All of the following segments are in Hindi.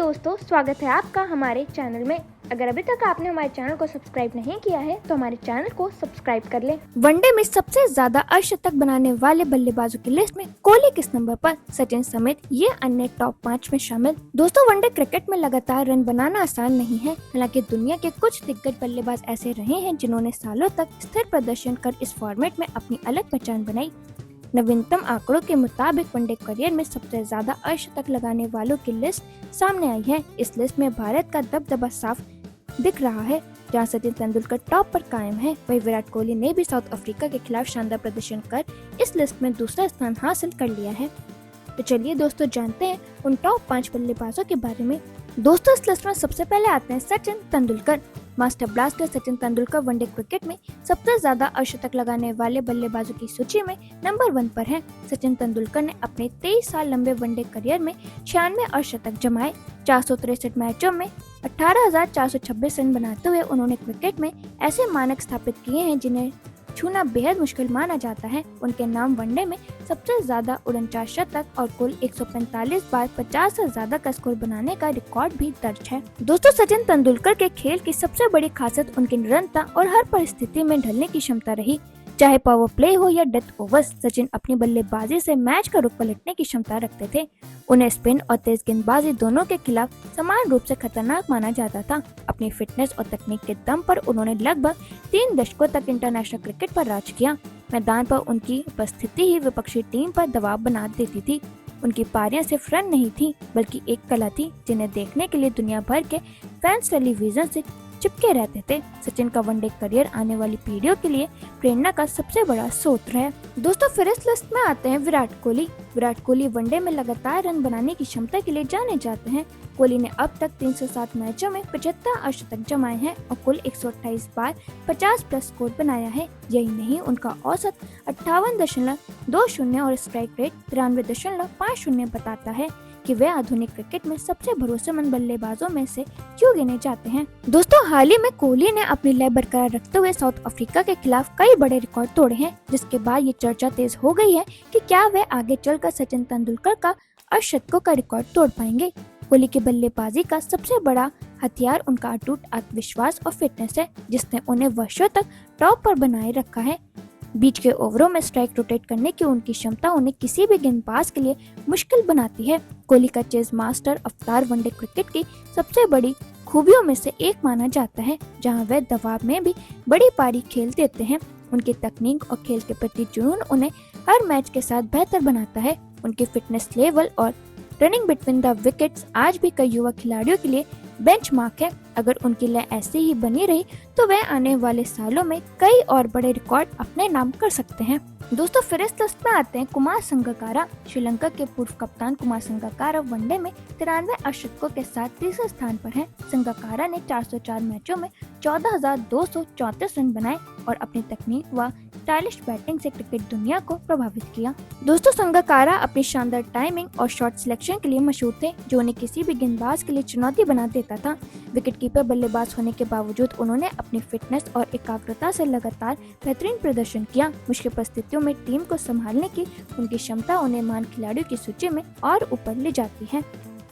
दोस्तों, स्वागत है आपका हमारे चैनल में। अगर अभी तक आपने हमारे चैनल को सब्सक्राइब नहीं किया है तो हमारे चैनल को सब्सक्राइब कर लें। वनडे में सबसे ज्यादा अर्धशतक बनाने वाले बल्लेबाजों की लिस्ट में कोहली किस नंबर पर, सचिन समेत ये अन्य टॉप 5 में शामिल। दोस्तों, वनडे क्रिकेट में लगातार रन बनाना आसान नहीं है। हालांकि दुनिया के कुछ दिग्गज बल्लेबाज ऐसे रहे हैं जिन्होंने सालों तक स्थिर प्रदर्शन कर इस फॉर्मेट में अपनी अलग पहचान बनाई। नवीनतम आंकड़ों के मुताबिक वनडे करियर में सबसे ज्यादा अर्धशतक लगाने वालों की लिस्ट सामने आई है। इस लिस्ट में भारत का दबदबा साफ दिख रहा है। जहां सचिन तेंदुलकर टॉप पर कायम है, वहीं विराट कोहली ने भी साउथ अफ्रीका के खिलाफ शानदार प्रदर्शन कर इस लिस्ट में दूसरा स्थान हासिल कर लिया है। तो चलिए दोस्तों, जानते हैं उन टॉप 5 बल्लेबाजों के बारे में। दोस्तों, इस लिस्ट में सबसे पहले आते हैं Sachin Tendulkar. Master blaster Sachin Tendulkar one day cricket में सबसे ज्यादा अर्धशतक लगाने वाले बल्लेबाजों की सूची में नंबर 1 पर हैं। सचिन तेंदुलकर ने अपने 23 साल लंबे वनडे करियर में 96 अर्धशतक जमाए। 463 मैचों में 18,426 रन बनाते हुए उन्होंने क्रिकेट में ऐसे मानक स्थापित किए हैं जिन्हें छूना बेहद मुश्किल माना जाता है। उनके नाम वनडे में सबसे ज्यादा 49 शतक और कुल 145 बार 50 से ज्यादा का स्कोर बनाने का रिकॉर्ड भी दर्ज है। दोस्तों, सचिन तेंदुलकर के खेल की सबसे बड़ी खासियत उनकी निरंतरता और हर परिस्थिति में ढलने की क्षमता रही। चाहे पावर प्ले हो या डेथ ओवर्स, सचिन अपनी बल्लेबाजी से मैच का रुख पलटने की क्षमता रखते थे। उन्हें स्पिन और तेज गेंदबाजी दोनों के खिलाफ समान रूप से खतरनाक माना जाता था। अपनी फिटनेस और तकनीक के दम पर उन्होंने लगभग 3 दशकों तक इंटरनेशनल क्रिकेट पर राज किया। मैदान पर उनकी उपस्थिति ही विपक्षी टीम पर दबाव बना देती थी। उनकी पारियां सिर्फ रन नहीं थी, बल्कि एक कला थी जिन्हें देखने के लिए दुनिया भर के फैंस टेलीविजन से चिपके रहते थे। सचिन का वनडे करियर आने वाली पीढ़ियों के लिए प्रेरणा का सबसे बड़ा स्रोत है। दोस्तों, फिर इस लिस्ट में आते हैं विराट कोहली। विराट कोहली वनडे में लगातार रन बनाने की क्षमता के लिए जाने जाते हैं। कोहली ने अब तक 307 मैचों में 75 अर्धशतक जमाए हैं और कुल 128 बार 50 प्लस स्कोर बनाया है। यही नहीं, उनका औसत 58.20 और स्ट्राइक रेट 93.50 बताता है कि वे आधुनिक क्रिकेट में सबसे भरोसेमंद बल्लेबाजों में से क्यों गिने जाते हैं। दोस्तों, हाल ही में कोहली ने अपनी लय बरकरार रखते हुए साउथ अफ्रीका के खिलाफ कई बड़े रिकॉर्ड तोड़े हैं, जिसके बाद ये चर्चा तेज हो गई है कि क्या वे आगे चलकर सचिन तेंदुलकर का अर्धशतकों का रिकॉर्ड तोड़ पाएंगे। कोहली की बल्लेबाजी का सबसे बड़ा हथियार उनका अटूट आत्मविश्वास और फिटनेस है, जिसने उन्हें वर्षों तक टॉप पर बनाए रखा है। बीच के ओवरों में स्ट्राइक रोटेट करने की उनकी क्षमता उन्हें किसी भी गेंदबाज के लिए मुश्किल बनाती है। कोहली का चेस मास्टर अवतार वनडे क्रिकेट की सबसे बड़ी खूबियों में से एक माना जाता है, जहां वे दबाव में भी बड़ी पारी खेल देते हैं। उनकी तकनीक और खेल के प्रति जुनून उन्हें हर मैच के साथ बेहतर बनाता है। उनकी फिटनेस लेवल और रनिंग बिटवीन द विकेट्स आज भी कई युवा खिलाड़ियों के लिए बेंचमार्क है। अगर उनकी लय ऐसे ही बनी रही तो वे आने वाले सालों में कई और बड़े रिकॉर्ड अपने नाम कर सकते हैं। दोस्तों, फिर इस लिस्ट में आते हैं कुमार संगकारा। श्रीलंका के पूर्व कप्तान कुमार संगकारा वनडे में 93 अर्धशतकों के साथ तीसरे स्थान पर हैं। संगकारा ने 404 मैचों में 14,234 रन बनाए और अपनी तकनीक व स्टाइलिश बैटिंग से क्रिकेट दुनिया को प्रभावित किया। दोस्तों, संगकारा अपनी शानदार टाइमिंग और शॉट सिलेक्शन के लिए मशहूर थे, जो उन्हें किसी भी गेंदबाज के लिए चुनौती बना देता था। विकेटकीपर बल्लेबाज होने के बावजूद उन्होंने अपनी फिटनेस और एकाग्रता से लगातार बेहतरीन प्रदर्शन किया। मुश्किल परिस्थितियों में टीम को संभालने की उनकी क्षमता उन्हें महान खिलाड़ियों की सूची में और ऊपर ले जाती है।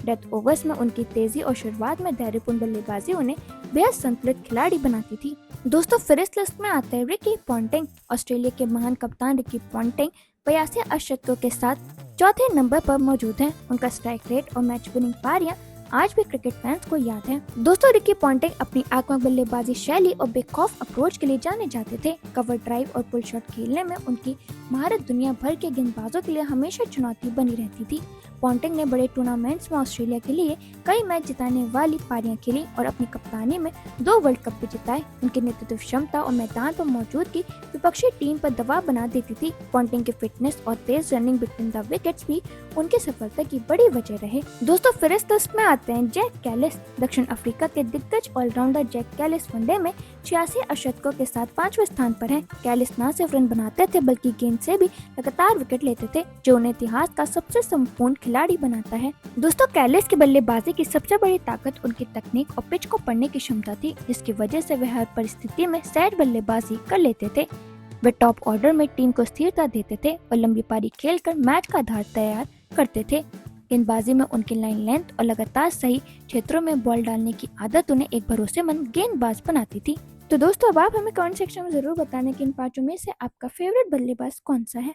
डेथ ओवर्स में उनकी तेजी और शुरुआत में धैर्यपूर्ण बल्लेबाजी उन्हें बेहद संतुलित खिलाड़ी बनाती थी। दोस्तों, फिर इस लिस्ट में आता है रिकी पॉन्टिंग। ऑस्ट्रेलिया के महान कप्तान रिकी पॉन्टिंग 82 अर्धशतकों के साथ चौथे नंबर पर मौजूद हैं। उनका स्ट्राइक रेट और मैच विनिंग पारियां आज भी क्रिकेट फैंस को याद है। दोस्तों, रिकी पॉन्टिंग अपनी आक्रामक बल्लेबाजी शैली और बेखौफ अप्रोच के लिए जाने जाते थे। कवर ड्राइव और पुल शॉट खेलने में उनकी महारत दुनिया भर के गेंदबाजों के लिए हमेशा चुनौती बनी रहती थी। पॉन्टिंग ने बड़े टूर्नामेंट्स में ऑस्ट्रेलिया के लिए कई मैच जिताने वाली पारियां खेली और अपनी कप्तानी में 2 वर्ल्ड कप भी जिताए। उनकी नेतृत्व क्षमता और मैदान पर मौजूदगी विपक्षी टीम पर दबाव बना देती थी। पॉन्टिंग की फिटनेस और तेज रनिंग बिटवीन द विकेट्स भी उनकी सफलता की बड़ी वजह रहे। दोस्तों, फिर इस लिस्ट में आते हैं जैक कैलिस। दक्षिण अफ्रीका के दिग्गज ऑलराउंडर जैक कैलिस वनडे में 86 अर्धशतकों के साथ 5वें स्थान पर हैं। कैलिस न सिर्फ रन बनाते थे बल्कि गेंद से भी लगातार विकेट लेते थे, जो उन्हें इतिहास का सबसे संपूर्ण खिलाड़ी बनाता है। दोस्तों, कैलिस की बल्लेबाजी की सबसे बड़ी ताकत उनकी तकनीक और पिच को पढ़ने की क्षमता थी, जिसकी वजह से वे हर परिस्थिति में सैड बल्लेबाजी कर लेते थे। वे टॉप ऑर्डर में टीम को स्थिरता देते थे और लंबी पारी खेलकर मैच का आधार तैयार करते थे। गेंदबाजी में उनकी लाइन लेंथ और लगातार सही क्षेत्रों में बॉल डालने की आदत उन्हें एक भरोसेमंद गेंदबाज बनाती थी। तो दोस्तों अब आप हमें कमेंट सेक्शन में जरूर बताने कि इन पांचों में से आपका फेवरेट बल्लेबाज कौन सा है।